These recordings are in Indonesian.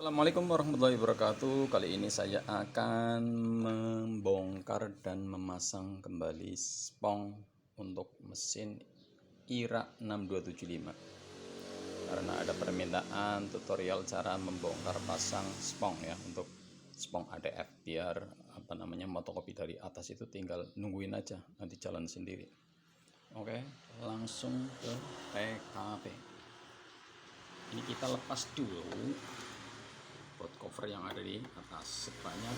Assalamualaikum warahmatullahi wabarakatuh. Kali ini saya akan membongkar dan memasang kembali spong untuk mesin IRA 6275 karena ada permintaan tutorial cara membongkar pasang spong ya, untuk spong ADF, biar motokopi dari atas itu tinggal nungguin aja, nanti jalan sendiri. Oke, langsung ke TKP. Ini kita lepas dulu baut cover yang ada di atas sebanyak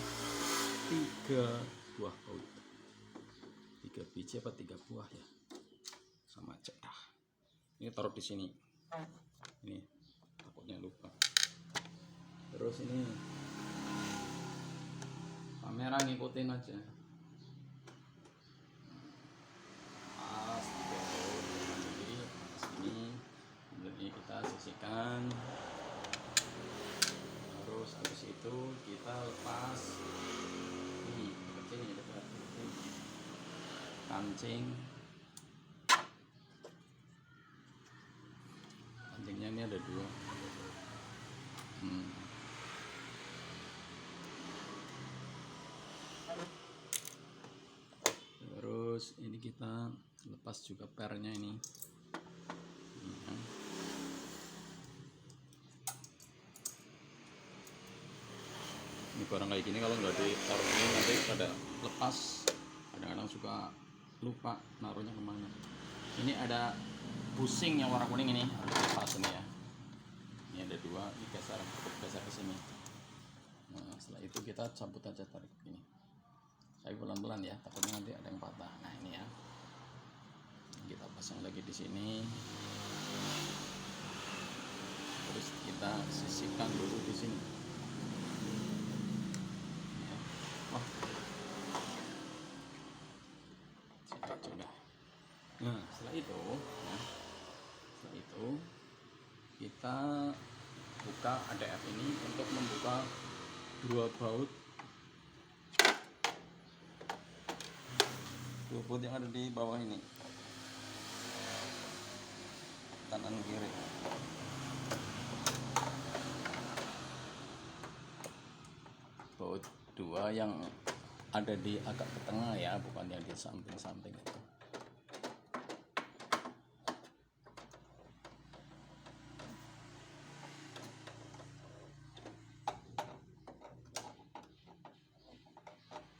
3 buah baut, 3 biji apa 3 buah ya, sama aja dah. Ini taruh di sini, ini takutnya lupa. Terus ini kamera ngikutin aja, pas 3 baut lagi atas ini kita sisihkan. Terus habis itu kita lepas ini kancing. Kancingnya ini ada 2. Terus ini kita lepas juga pernya ini. Ini barang kayak gini kalau nggak ditaruh ini nanti pada lepas, kadang-kadang suka lupa naruhnya kemana. Ini ada busing yang warna kuning, ini harus lepas ini ya. Ini ada 2, ini geser ke sini. Nah, setelah itu kita cabut aja, tarik ini. Tapi pelan-pelan ya, takutnya nanti ada yang patah. Nah ini ya, kita pasang lagi di sini. Terus kita sisihkan dulu di sini. Nah setelah itu kita buka ADF ini untuk membuka 2 baut yang ada di bawah ini, kanan kiri. Baut 2 yang ada di agak ke tengah ya, bukan yang di samping-samping itu.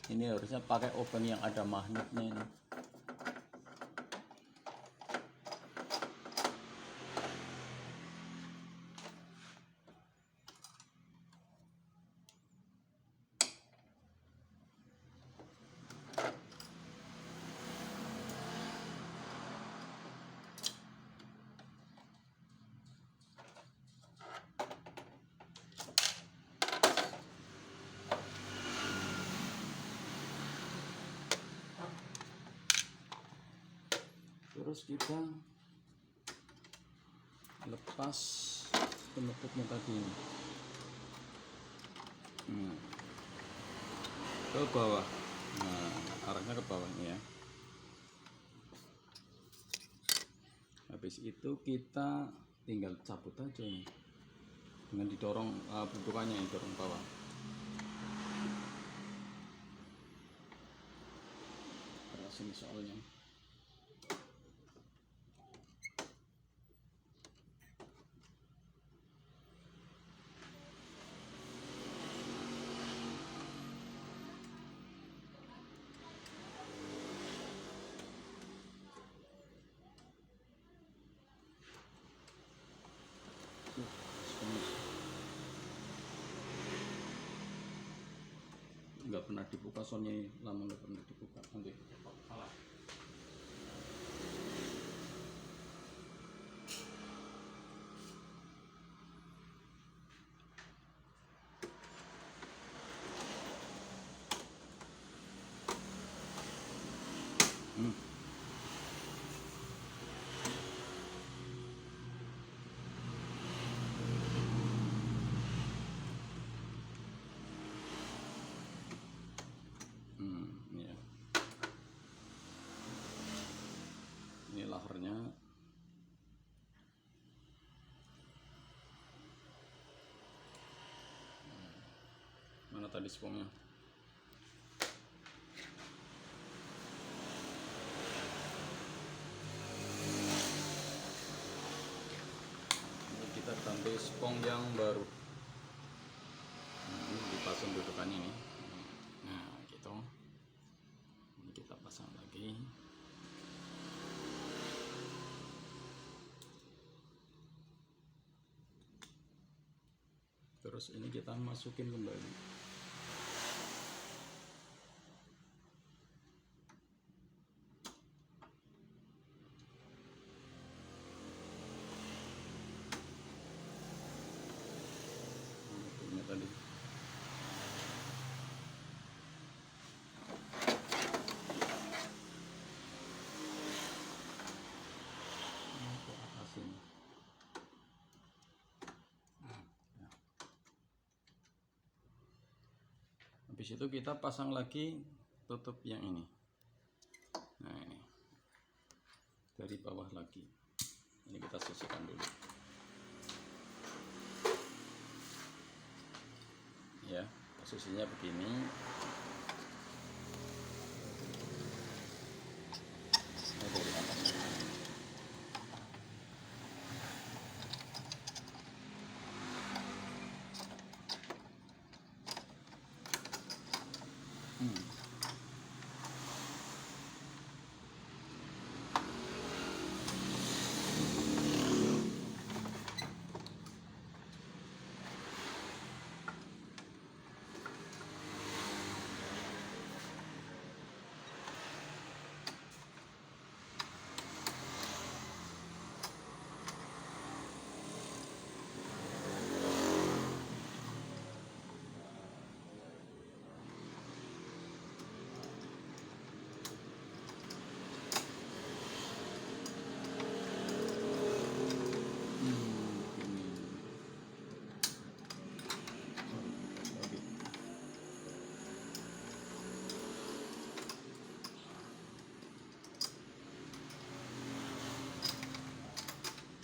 Ini harusnya pakai oven yang ada magnetnya ini. Terus kita lepas penutupnya tadi ini. Ke bawah. Nah, arahnya ke bawah ini ya. Habis itu kita tinggal cabut aja nih, dengan didorong bentukannya, dorong bawah. Keras ini soalnya. Nggak pernah dibuka, soalnya lama nggak pernah dibuka, nanti salah. Ya. Mana tadi spongnya? Ini kita ganti spong yang baru. Ini dipasang dudukan ini. Nah gitu. Ini kita pasang lagi. Terus ini kita masukin kembali. Ini tadi. Habis itu kita pasang lagi tutup yang ini. Nah ini dari bawah lagi. Ini kita sisihkan dulu. Ya, posisinya begini. Ini dari atas.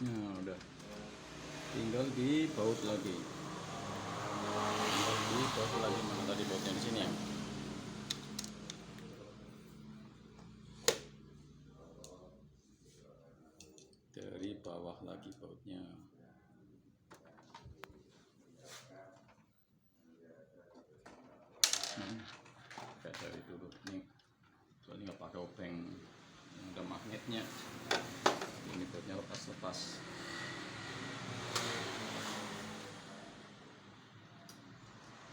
Nah udah, tinggal dibaut lagi. Mana tadi bautnya di sini ya. Dari bawah lagi bautnya. Kayak dari dulu nih, soalnya nggak pakai obeng yang ada magnetnya. Ini bautnya lepas-lepas.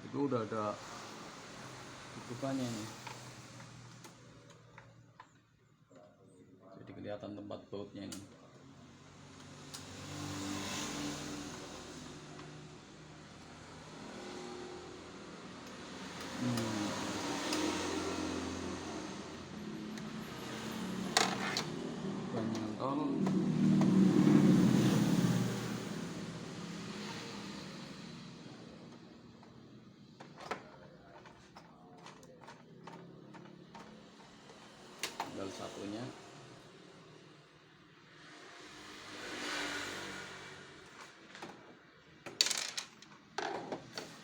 Itu udah ada tutupannya nih, jadi kelihatan tempat bautnya nih. Nyantol. Tinggal satunya.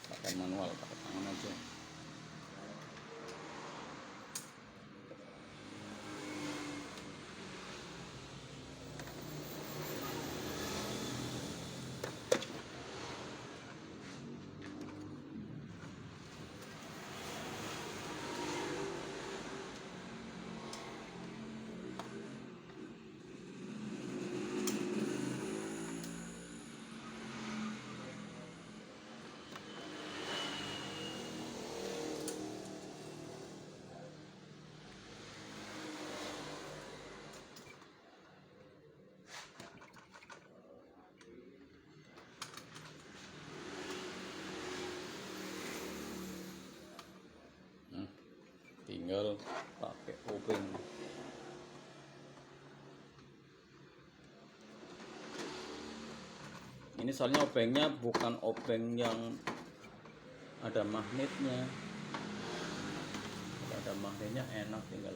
Pakai manual, pakai tangan aja. Tinggal pakai obeng. Ini soalnya obengnya bukan obeng yang ada magnetnya. Kalau ada magnetnya enak, tinggal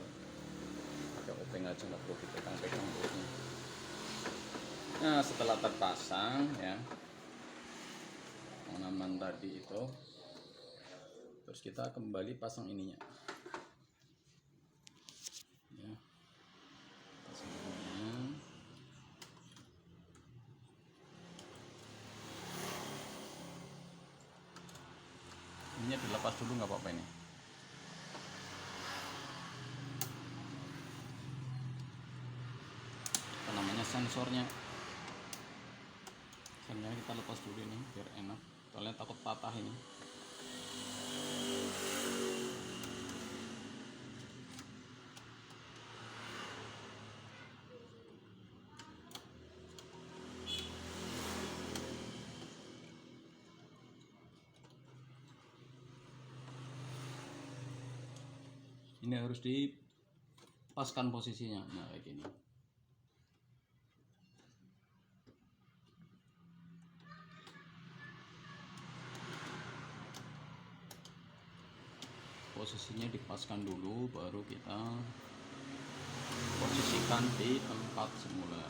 pakai obeng aja, nggak perlu dipegang-pegang bautnya. Nah setelah terpasang ya, ornamen tadi itu Terus kita kembali pasang ininya ya, pasang ininya. Ininya dilepas dulu nggak apa-apa ini. Apa namanya, sensornya kita lepas dulu ini biar enak, soalnya takut patah ini. Ini harus dipaskan posisinya, nah kayak gini. Posisinya dipaskan dulu, baru kita posisikan di tempat semula.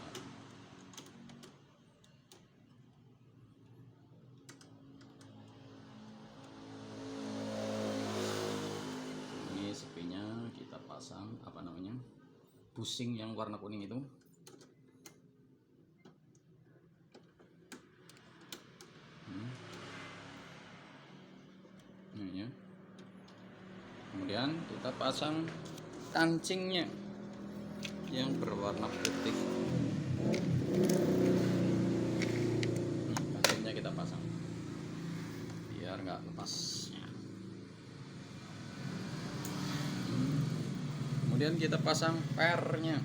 Ini sepinya kita pasang apa namanya, busing yang warna kuning itu. Ini ya. Kemudian kita pasang kancingnya yang berwarna putih. Kancingnya kita pasang biar nggak lepas. Kemudian kita pasang pernya.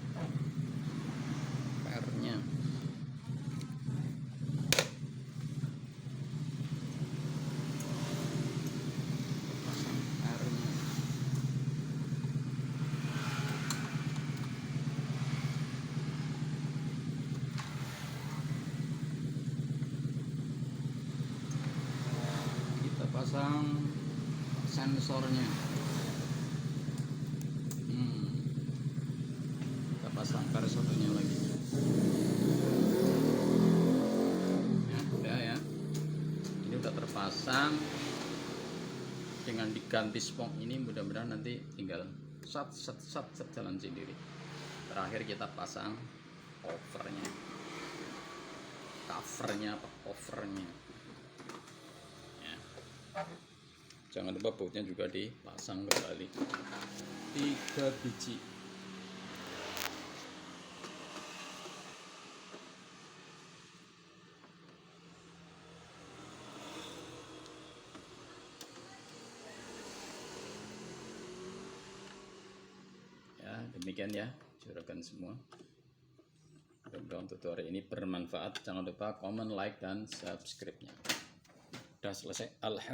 Pasang sensornya. Kita pasang persodonya lagi. Ya, udah ya. Ini udah terpasang. Dengan diganti spong ini mudah-mudahan nanti tinggal sat jalan sendiri. Terakhir kita pasang covernya. Covernya. Jangan lupa bautnya juga dipasang kembali 3 biji. Ya, demikian ya juragan semua. Mudah-mudahan tutorial ini bermanfaat. Jangan lupa komen, like, dan subscribe-nya. Udah selesai. Alhamdulillah.